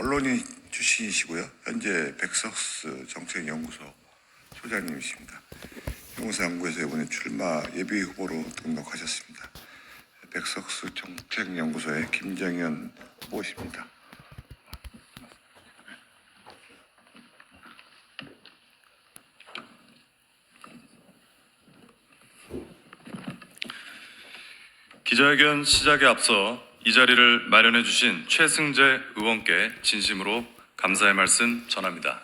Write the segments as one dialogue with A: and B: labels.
A: 언론인 출신이시고요. 현재 백석스 정책연구소 소장님이십니다. 용산구에서 이번에 출마 예비 후보로 등록하셨습니다. 백석스 정책연구소의 김정현 후보십니다.
B: 기자회견 시작에 앞서 이 자리를 마련해 주신 최승재 의원께 진심으로 감사의 말씀 전합니다.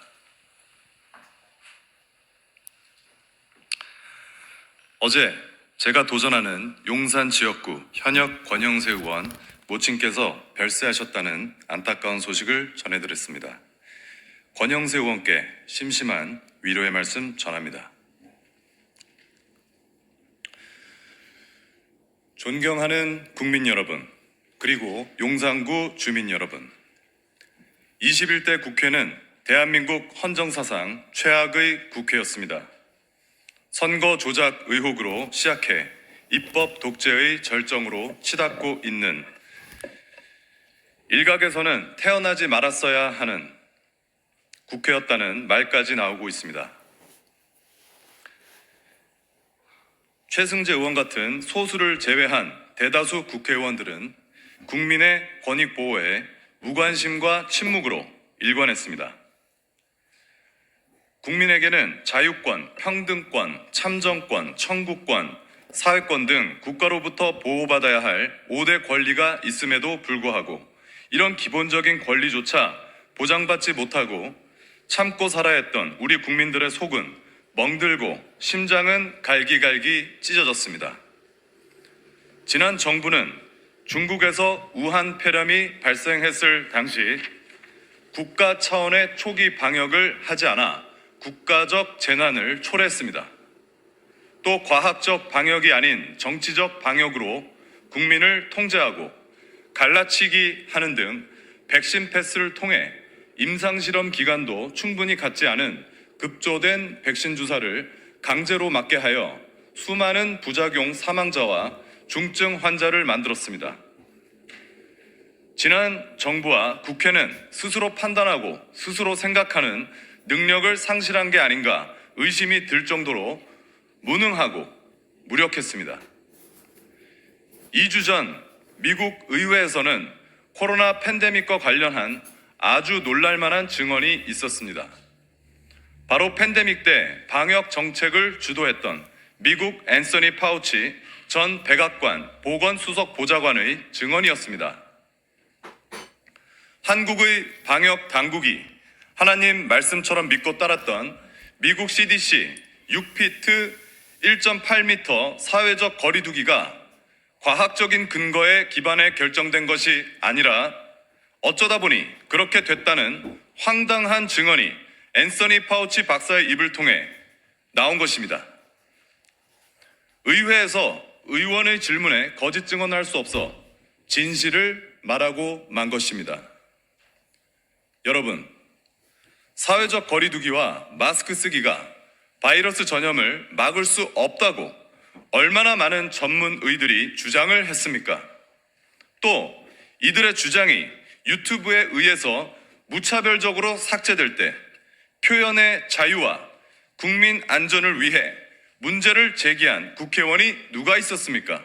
B: 어제 제가 도전하는 용산 지역구 현역 권영세 의원 모친께서 별세하셨다는 안타까운 소식을 전해드렸습니다. 권영세 의원께 심심한 위로의 말씀 전합니다. 존경하는 국민 여러분, 그리고 용산구 주민 여러분, 21대 국회는 대한민국 헌정사상 최악의 국회였습니다. 선거 조작 의혹으로 시작해 입법 독재의 절정으로 치닫고 있는, 일각에서는 태어나지 말았어야 하는 국회였다는 말까지 나오고 있습니다. 최승재 의원 같은 소수를 제외한 대다수 국회의원들은 국민의 권익 보호에 무관심과 침묵으로 일관했습니다. 국민에게는 자유권, 평등권, 참정권, 청구권, 사회권 등 국가로부터 보호받아야 할 5대 권리가 있음에도 불구하고 이런 기본적인 권리조차 보장받지 못하고 참고 살아야 했던 우리 국민들의 속은 멍들고 심장은 갈기갈기 찢어졌습니다. 지난 정부는 중국에서 우한 폐렴이 발생했을 당시 국가 차원의 초기 방역을 하지 않아 국가적 재난을 초래했습니다. 또 과학적 방역이 아닌 정치적 방역으로 국민을 통제하고 갈라치기 하는 등 백신 패스를 통해 임상실험 기간도 충분히 갖지 않은 급조된 백신 주사를 강제로 맞게 하여 수많은 부작용 사망자와 중증 환자를 만들었습니다. 지난 정부와 국회는 스스로 판단하고 스스로 생각하는 능력을 상실한 게 아닌가 의심이 들 정도로 무능하고 무력했습니다. 2주 전 미국 의회에서는 코로나 팬데믹과 관련한 아주 놀랄만한 증언이 있었습니다. 바로 팬데믹 때 방역 정책을 주도했던 미국 앤서니 파우치 전 백악관 보건수석 보좌관의 증언이었습니다. 한국의 방역 당국이 하나님 말씀처럼 믿고 따랐던 미국 CDC 6피트 1.8m 사회적 거리 두기가 과학적인 근거에 기반해 결정된 것이 아니라 어쩌다 보니 그렇게 됐다는 황당한 증언이 앤서니 파우치 박사의 입을 통해 나온 것입니다. 의회에서 의원의 질문에 거짓 증언을 할 수 없어 진실을 말하고 만 것입니다. 여러분, 사회적 거리 두기와 마스크 쓰기가 바이러스 전염을 막을 수 없다고 얼마나 많은 전문의들이 주장을 했습니까? 또 이들의 주장이 유튜브에 의해서 무차별적으로 삭제될 때 표현의 자유와 국민 안전을 위해 문제를 제기한 국회의원이 누가 있었습니까?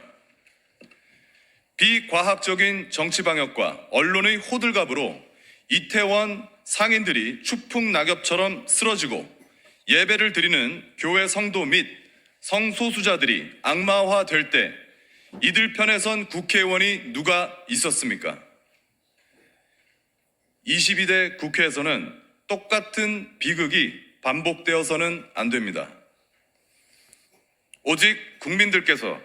B: 비과학적인 정치방역과 언론의 호들갑으로 이태원 상인들이 추풍낙엽처럼 쓰러지고 예배를 드리는 교회 성도 및 성소수자들이 악마화될 때 이들 편에 선 국회의원이 누가 있었습니까? 22대 국회에서는 똑같은 비극이 반복되어서는 안 됩니다. 오직 국민들께서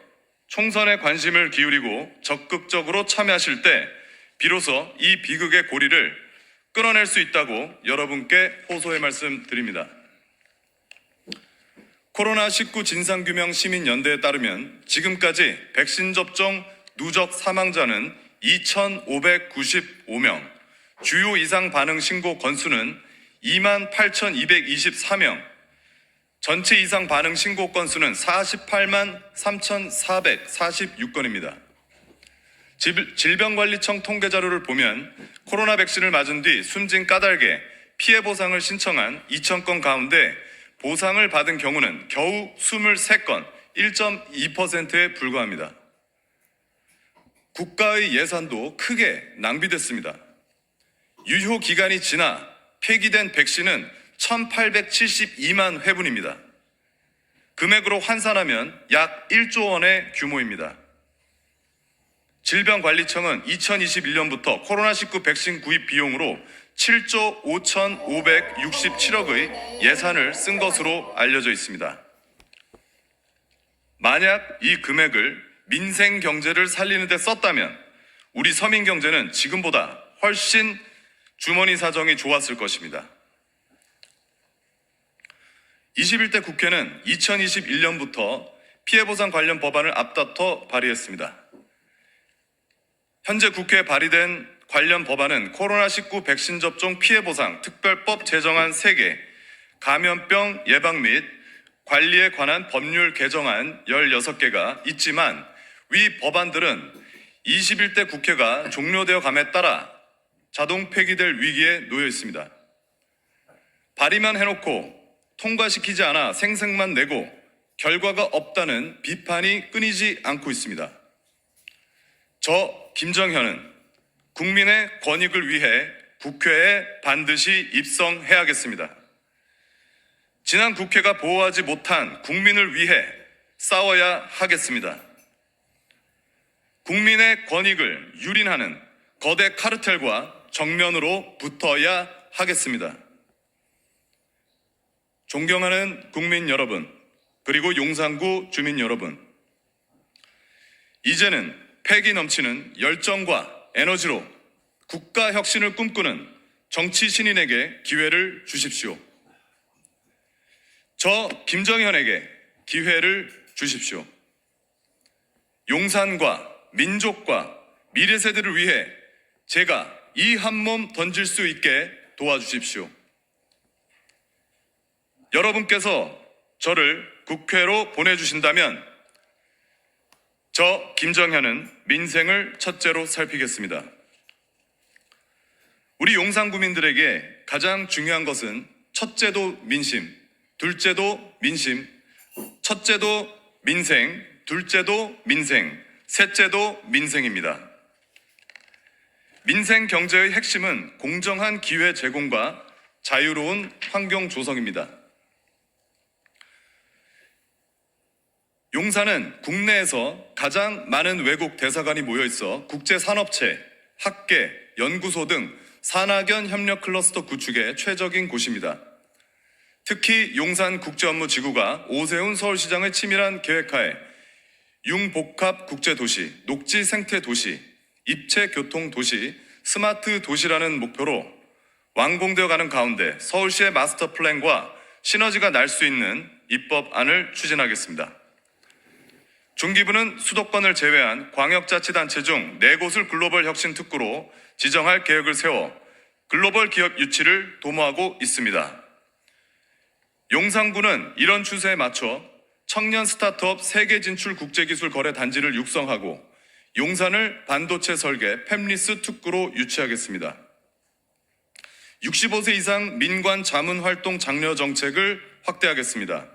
B: 총선에 관심을 기울이고 적극적으로 참여하실 때 비로소 이 비극의 고리를 끊어낼 수 있다고 여러분께 호소의 말씀 드립니다. 코로나19 진상규명 시민연대에 따르면 지금까지 백신 접종 누적 사망자는 2,595명, 주요 이상 반응 신고 건수는 28,224명, 전체 이상 반응 신고 건수는 48만 3,446건입니다. 질병관리청 통계 자료를 보면 코로나 백신을 맞은 뒤 숨진 까닭에 피해 보상을 신청한 2,000건 가운데 보상을 받은 경우는 겨우 23건, 1.2%에 불과합니다. 국가의 예산도 크게 낭비됐습니다. 유효 기간이 지나 폐기된 백신은 1,872만 회분입니다. 금액으로 환산하면 약 1조 원의 규모입니다. 질병관리청은 2021년부터 코로나19 백신 구입 비용으로 7조 5,567억의 예산을 쓴 것으로 알려져 있습니다. 만약 이 금액을 민생 경제를 살리는 데 썼다면 우리 서민 경제는 지금보다 훨씬 주머니 사정이 좋았을 것입니다. 21대 국회는 2021년부터 피해보상 관련 법안을 앞다퉈 발의했습니다. 현재 국회에 발의된 관련 법안은 코로나19 백신 접종 피해보상 특별법 제정안 3개, 감염병 예방 및 관리에 관한 법률 개정안 16개가 있지만 위 법안들은 21대 국회가 종료되어 감에 따라 자동 폐기될 위기에 놓여 있습니다. 발의만 해놓고 통과시키지 않아 생색만 내고 결과가 없다는 비판이 끊이지 않고 있습니다. 저 김정현은 국민의 권익을 위해 국회에 반드시 입성해야겠습니다. 지난 국회가 보호하지 못한 국민을 위해 싸워야 하겠습니다. 국민의 권익을 유린하는 거대 카르텔과 정면으로 붙어야 하겠습니다. 존경하는 국민 여러분, 그리고 용산구 주민 여러분, 이제는 패기 넘치는 열정과 에너지로 국가 혁신을 꿈꾸는 정치 신인에게 기회를 주십시오. 저 김정현에게 기회를 주십시오. 용산과 민족과 미래 세대를 위해 제가 이 한 몸 던질 수 있게 도와주십시오. 여러분께서 저를 국회로 보내주신다면 저 김정현은 민생을 첫째로 살피겠습니다. 우리 용산 구민들에게 가장 중요한 것은 첫째도 민심, 둘째도 민심, 첫째도 민생, 둘째도 민생, 셋째도 민생입니다. 민생 경제의 핵심은 공정한 기회 제공과 자유로운 환경 조성입니다. 용산은 국내에서 가장 많은 외국 대사관이 모여 있어 국제산업체, 학계, 연구소 등 산학연 협력 클러스터 구축에 최적인 곳입니다. 특히 용산국제업무지구가 오세훈 서울시장의 치밀한 계획하에 융복합 국제도시, 녹지 생태도시, 입체교통도시, 스마트 도시라는 목표로 완공되어 가는 가운데 서울시의 마스터 플랜과 시너지가 날 수 있는 입법안을 추진하겠습니다. 중기부는 수도권을 제외한 광역자치단체 중 4곳을 글로벌 혁신 특구로 지정할 계획을 세워 글로벌 기업 유치를 도모하고 있습니다. 용산구는 이런 추세에 맞춰 청년 스타트업 세계 진출 국제기술 거래 단지를 육성하고 용산을 반도체 설계 팹리스 특구로 유치하겠습니다. 65세 이상 민관 자문 활동 장려 정책을 확대하겠습니다.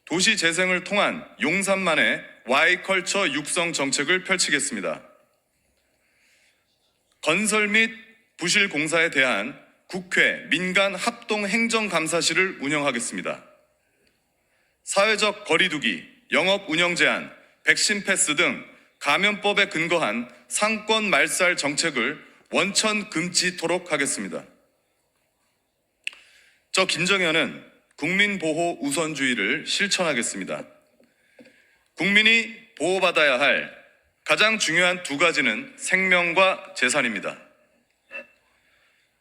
B: 도시 재생을 통한 용산만의 Y컬처 육성 정책을 펼치겠습니다. 건설 및 부실 공사에 대한 국회 민간 합동 행정감사실을 운영하겠습니다. 사회적 거리두기, 영업 운영 제한, 백신 패스 등 감염법에 근거한 상권 말살 정책을 원천 금지토록 하겠습니다. 저 김정현은 국민보호 우선주의를 실천하겠습니다. 국민이 보호받아야 할 가장 중요한 2가지는 생명과 재산입니다.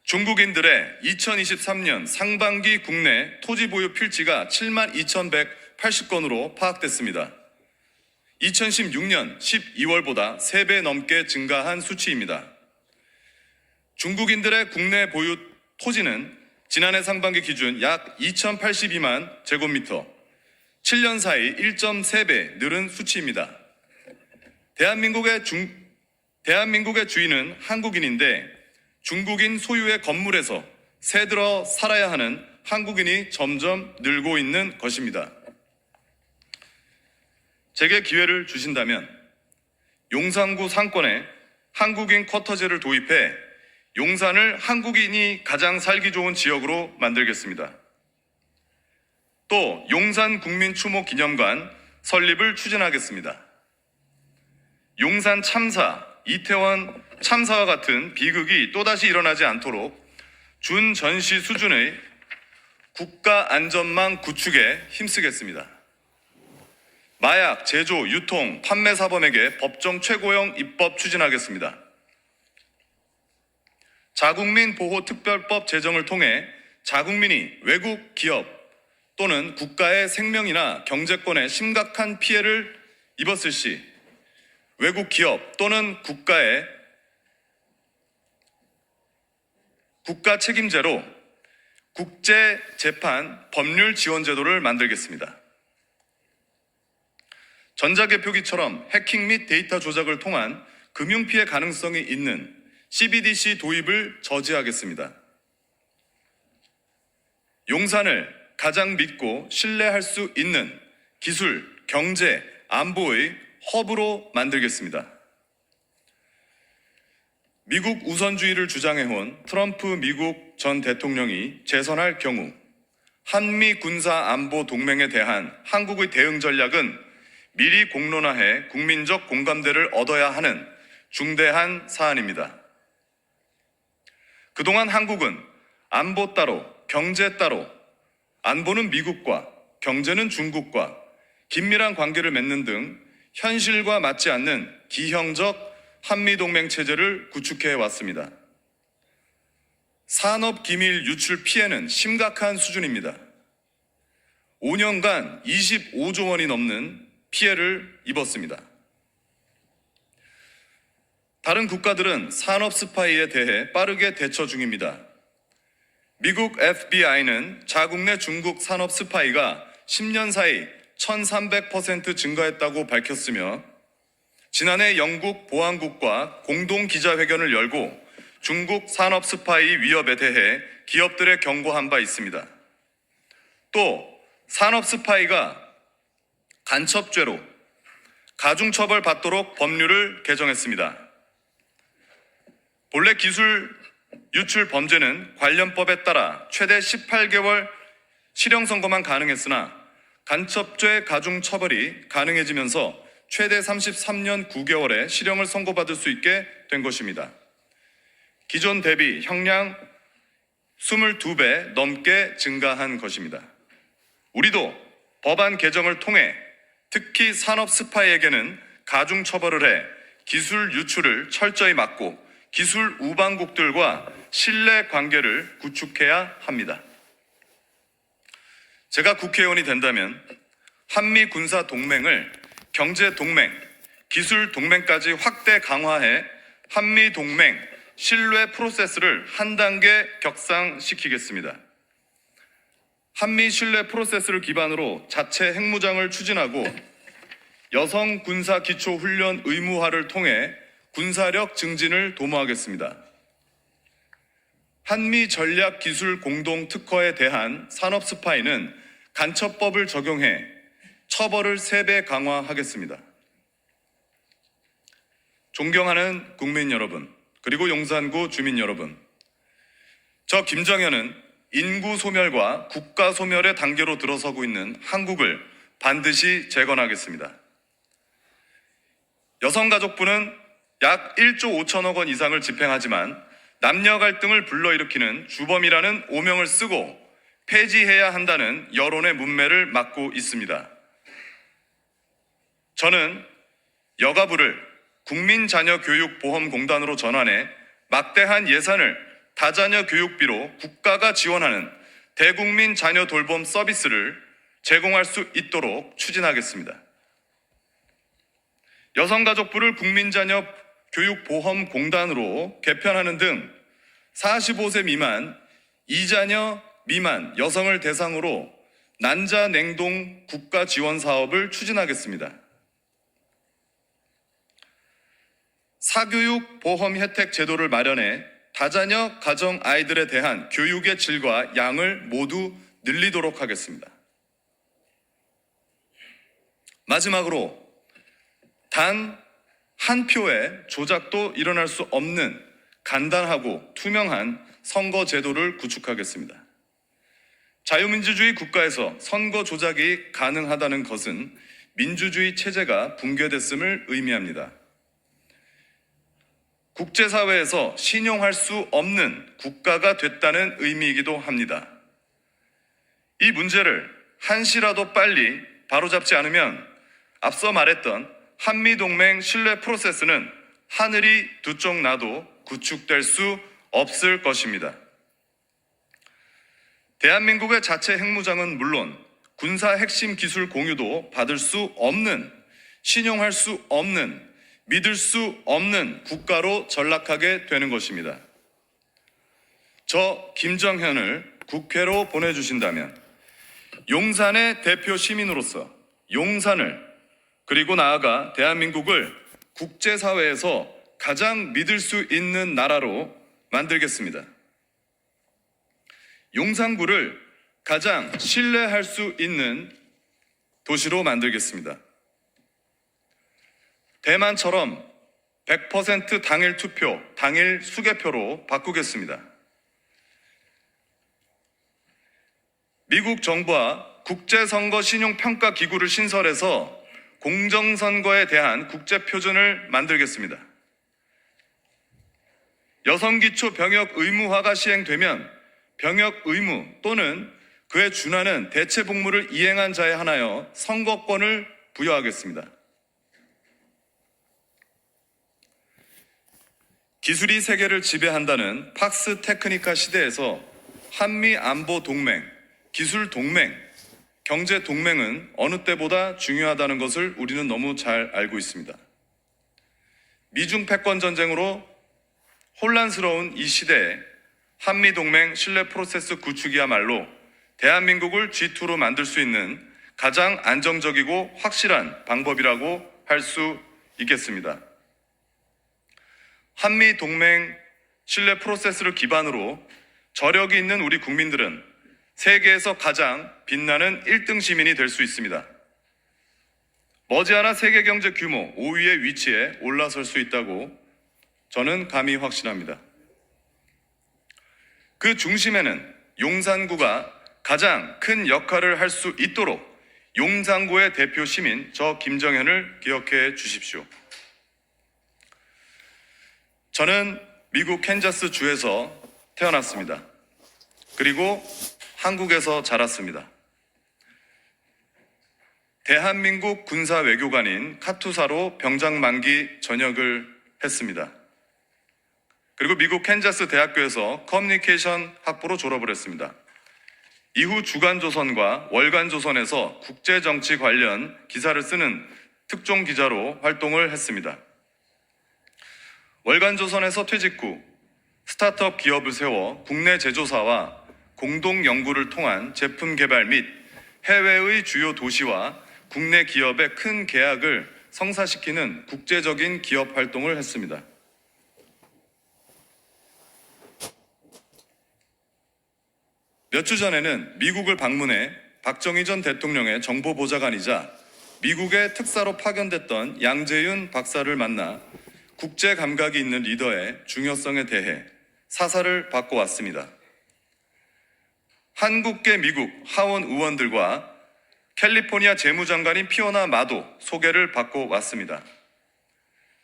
B: 중국인들의 2023년 상반기 국내 토지 보유 필지가 72,180건으로 파악됐습니다. 2016년 12월보다 3배 넘게 증가한 수치입니다. 중국인들의 국내 보유 토지는 지난해 상반기 기준 약 2,082만 제곱미터, 7년 사이 1.3배 늘은 수치입니다. 대한민국의 대한민국의 주인은 한국인인데 중국인 소유의 건물에서 새들어 살아야 하는 한국인이 점점 늘고 있는 것입니다. 제게 기회를 주신다면 용산구 상권에 한국인 쿼터제를 도입해 용산을 한국인이 가장 살기 좋은 지역으로 만들겠습니다. 또 용산 국민추모기념관 설립을 추진하겠습니다. 용산 참사, 이태원 참사와 같은 비극이 또다시 일어나지 않도록 준전시 수준의 국가안전망 구축에 힘쓰겠습니다. 마약, 제조, 유통, 판매 사범에게 법정 최고형 입법 추진하겠습니다. 자국민 보호 특별법 제정을 통해 자국민이 외국 기업 또는 국가의 생명이나 경제권에 심각한 피해를 입었을 시 외국 기업 또는 국가의 국가 책임제로 국제재판 법률 지원 제도를 만들겠습니다. 전자개표기처럼 해킹 및 데이터 조작을 통한 금융피해 가능성이 있는 CBDC 도입을 저지하겠습니다. 용산을 가장 믿고 신뢰할 수 있는 기술, 경제, 안보의 허브로 만들겠습니다. 미국 우선주의를 주장해온 트럼프 미국 전 대통령이 재선할 경우 한미 군사 안보 동맹에 대한 한국의 대응 전략은 미리 공론화해 국민적 공감대를 얻어야 하는 중대한 사안입니다. 그동안 한국은 안보 따로, 경제 따로, 안보는 미국과 경제는 중국과 긴밀한 관계를 맺는 등 현실과 맞지 않는 기형적 한미동맹 체제를 구축해 왔습니다. 산업 기밀 유출 피해는 심각한 수준입니다. 5년간 25조 원이 넘는 피해를 입었습니다. 다른 국가들은 산업 스파이에 대해 빠르게 대처 중입니다. 미국 FBI는 자국 내 중국 산업 스파이가 10년 사이 1300% 증가했다고 밝혔으며 지난해 영국 보안국과 공동 기자회견을 열고 중국 산업 스파이 위협에 대해 기업들에 경고한 바 있습니다. 또 산업 스파이가 간첩죄로 가중처벌 받도록 법률을 개정했습니다. 본래 기술 유출 범죄는 관련법에 따라 최대 18개월 실형 선고만 가능했으나 간첩죄 가중처벌이 가능해지면서 최대 33년 9개월의 실형을 선고받을 수 있게 된 것입니다. 기존 대비 형량 22배 넘게 증가한 것입니다. 우리도 법안 개정을 통해 특히 산업 스파이에게는 가중처벌을 해 기술 유출을 철저히 막고 기술 우방국들과 신뢰 관계를 구축해야 합니다. 제가 국회의원이 된다면 한미 군사 동맹을 경제 동맹, 기술 동맹까지 확대 강화해 한미 동맹 신뢰 프로세스를 한 단계 격상시키겠습니다. 한미 신뢰 프로세스를 기반으로 자체 핵무장을 추진하고 여성 군사 기초 훈련 의무화를 통해 군사력 증진을 도모하겠습니다. 한미 전략 기술 공동 특허에 대한 산업 스파이는 간첩법을 적용해 처벌을 3배 강화하겠습니다. 존경하는 국민 여러분, 그리고 용산구 주민 여러분, 저 김정현은 인구 소멸과 국가 소멸의 단계로 들어서고 있는 한국을 반드시 재건하겠습니다. 여성가족부는 약 1조 5천억 원 이상을 집행하지만 남녀 갈등을 불러일으키는 주범이라는 오명을 쓰고 폐지해야 한다는 여론의 문매를 막고 있습니다. 저는 여가부를 국민자녀교육보험공단으로 전환해 막대한 예산을 다자녀 교육비로 국가가 지원하는 대국민 자녀 돌봄 서비스를 제공할 수 있도록 추진하겠습니다. 여성가족부를 국민자녀교육보험공단으로 개편하는 등 45세 미만, 2자녀 미만 여성을 대상으로 난자냉동 국가 지원 사업을 추진하겠습니다. 사교육 보험 혜택 제도를 마련해 다자녀 가정 아이들에 대한 교육의 질과 양을 모두 늘리도록 하겠습니다. 마지막으로 단 한 표의 조작도 일어날 수 없는 간단하고 투명한 선거 제도를 구축하겠습니다. 자유민주주의 국가에서 선거 조작이 가능하다는 것은 민주주의 체제가 붕괴됐음을 의미합니다. 국제사회에서 신용할 수 없는 국가가 됐다는 의미이기도 합니다. 이 문제를 한시라도 빨리 바로잡지 않으면 앞서 말했던 한미동맹 신뢰 프로세스는 하늘이 두 쪽 나도 구축될 수 없을 것입니다. 대한민국의 자체 핵무장은 물론 군사 핵심 기술 공유도 받을 수 없는, 신용할 수 없는, 믿을 수 없는 국가로 전락하게 되는 것입니다. 저 김정현을 국회로 보내주신다면 용산의 대표 시민으로서 용산을 그리고 나아가 대한민국을 국제사회에서 가장 믿을 수 있는 나라로 만들겠습니다. 용산구를 가장 신뢰할 수 있는 도시로 만들겠습니다. 대만처럼 100% 당일 투표, 당일 수개표로 바꾸겠습니다. 미국 정부와 국제선거신용평가기구를 신설해서 공정선거에 대한 국제표준을 만들겠습니다. 여성기초 병역 의무화가 시행되면 병역 의무 또는 그에 준하는 대체복무를 이행한 자에 한하여 선거권을 부여하겠습니다. 기술이 세계를 지배한다는 팍스 테크니카 시대에서 한미 안보 동맹, 기술 동맹, 경제 동맹은 어느 때보다 중요하다는 것을 우리는 너무 잘 알고 있습니다. 미중 패권 전쟁으로 혼란스러운 이 시대에 한미 동맹 신뢰 프로세스 구축이야말로 대한민국을 G2로 만들 수 있는 가장 안정적이고 확실한 방법이라고 할 수 있겠습니다. 한미 동맹 신뢰 프로세스를 기반으로 저력이 있는 우리 국민들은 세계에서 가장 빛나는 1등 시민이 될 수 있습니다. 머지않아 세계 경제 규모 5위의 위치에 올라설 수 있다고 저는 감히 확신합니다. 그 중심에는 용산구가 가장 큰 역할을 할 수 있도록 용산구의 대표 시민 저 김정현을 기억해 주십시오. 저는 미국 캔자스 주에서 태어났습니다. 그리고 한국에서 자랐습니다. 대한민국 군사 외교관인 카투사로 병장 만기 전역을 했습니다. 그리고 미국 캔자스 대학교에서 커뮤니케이션 학부로 졸업을 했습니다. 이후 주간조선과 월간조선에서 국제정치 관련 기사를 쓰는 특종 기자로 활동을 했습니다. 월간조선에서 퇴직 후 스타트업 기업을 세워 국내 제조사와 공동 연구를 통한 제품 개발 및 해외의 주요 도시와 국내 기업의 큰 계약을 성사시키는 국제적인 기업 활동을 했습니다. 몇 주 전에는 미국을 방문해 박정희 전 대통령의 정보보좌관이자 미국의 특사로 파견됐던 양재윤 박사를 만나 국제 감각이 있는 리더의 중요성에 대해 사사를 받고 왔습니다. 한국계 미국 하원 의원들과 캘리포니아 재무장관인 피오나 마도 소개를 받고 왔습니다.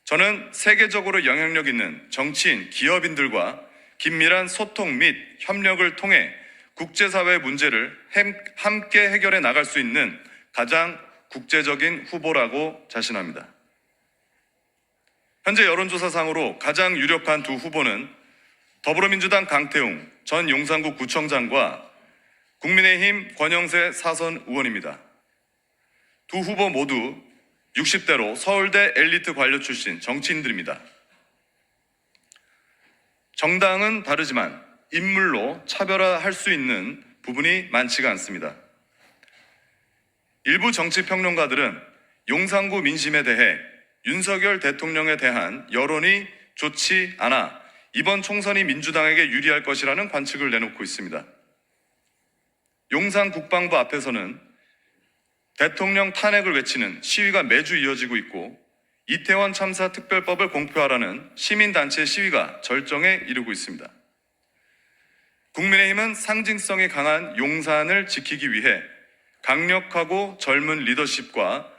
B: 저는 세계적으로 영향력 있는 정치인, 기업인들과 긴밀한 소통 및 협력을 통해 국제사회 문제를 함께 해결해 나갈 수 있는 가장 국제적인 후보라고 자신합니다. 현재 여론조사상으로 가장 유력한 두 후보는 더불어민주당 강태웅 전 용산구 구청장과 국민의힘 권영세 사선 의원입니다. 두 후보 모두 60대로 서울대 엘리트 관료 출신 정치인들입니다. 정당은 다르지만 인물로 차별화할 수 있는 부분이 많지가 않습니다. 일부 정치평론가들은 용산구 민심에 대해 윤석열 대통령에 대한 여론이 좋지 않아 이번 총선이 민주당에게 유리할 것이라는 관측을 내놓고 있습니다. 용산 국방부 앞에서는 대통령 탄핵을 외치는 시위가 매주 이어지고 있고 이태원 참사 특별법을 공표하라는 시민단체 시위가 절정에 이르고 있습니다. 국민의힘은 상징성이 강한 용산을 지키기 위해 강력하고 젊은 리더십과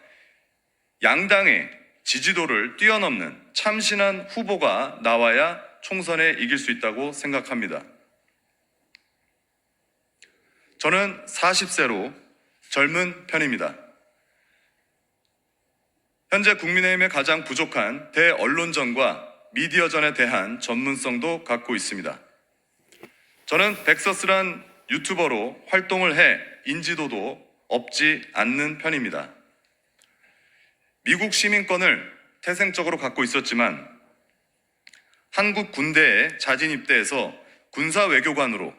B: 양당의 지지도를 뛰어넘는 참신한 후보가 나와야 총선에 이길 수 있다고 생각합니다. 저는 40세로 젊은 편입니다. 현재 국민의힘의 가장 부족한 대언론전과 미디어전에 대한 전문성도 갖고 있습니다. 저는 백서스란 유튜버로 활동을 해 인지도도 없지 않는 편입니다. 미국 시민권을 태생적으로 갖고 있었지만 한국 군대에 자진 입대해서 군사외교관으로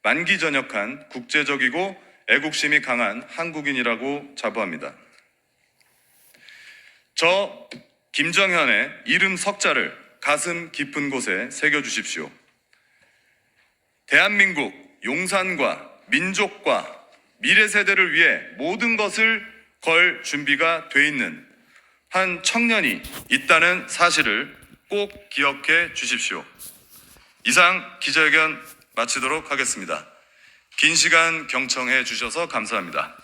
B: 만기전역한 국제적이고 애국심이 강한 한국인이라고 자부합니다. 저 김정현의 이름 석자를 가슴 깊은 곳에 새겨주십시오. 대한민국 용산과 민족과 미래 세대를 위해 모든 것을 걸 준비가 돼 있는 한 청년이 있다는 사실을 꼭 기억해 주십시오. 이상 기자회견 마치도록 하겠습니다. 긴 시간 경청해 주셔서 감사합니다.